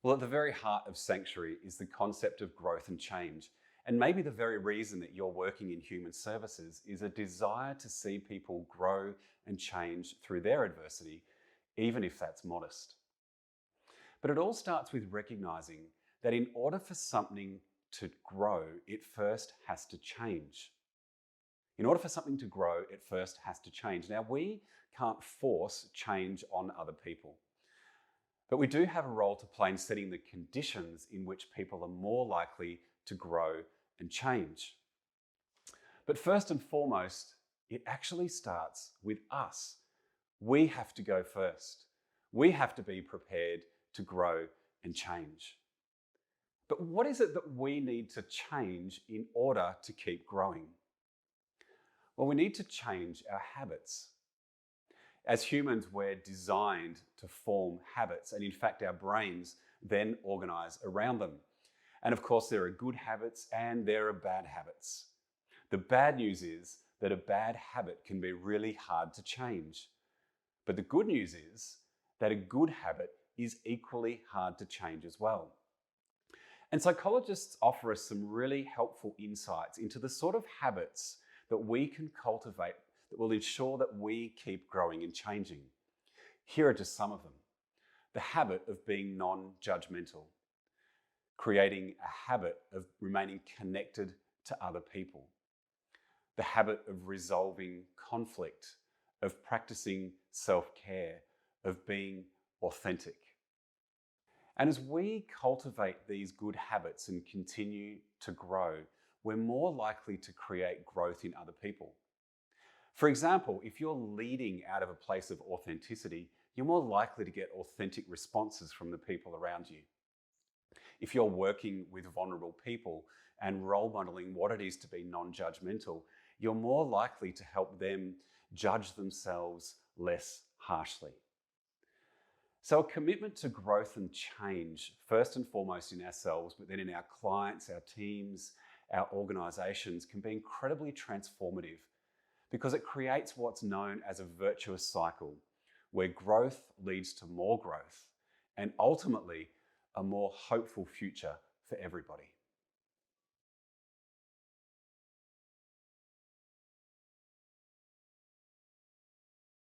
Well, at the very heart of Sanctuary is the concept of growth and change. And maybe the very reason that you're working in human services is a desire to see people grow and change through their adversity, even if that's modest. But it all starts with recognizing that in order for something to grow, it first has to change. In order for something to grow, it first has to change. Now, we can't force change on other people, but we do have a role to play in setting the conditions in which people are more likely to grow and change. But first and foremost, it actually starts with us. We have to go first. We have to be prepared to grow and change. But what is it that we need to change in order to keep growing? Well, we need to change our habits. As humans, we're designed to form habits, and in fact, our brains then organize around them. And of course, there are good habits and there are bad habits. The bad news is that a bad habit can be really hard to change. But the good news is that a good habit is equally hard to change as well. And psychologists offer us some really helpful insights into the sort of habits that we can cultivate that will ensure that we keep growing and changing. Here are just some of them. The habit of being non-judgmental, creating a habit of remaining connected to other people, the habit of resolving conflict, of practicing self-care, of being authentic. And as we cultivate these good habits and continue to grow, we're more likely to create growth in other people. For example, if you're leading out of a place of authenticity, you're more likely to get authentic responses from the people around you. If you're working with vulnerable people and role modeling what it is to be non-judgmental, you're more likely to help them judge themselves less harshly. So a commitment to growth and change, first and foremost in ourselves, but then in our clients, our teams, our organisations, can be incredibly transformative because it creates what's known as a virtuous cycle where growth leads to more growth and ultimately a more hopeful future for everybody.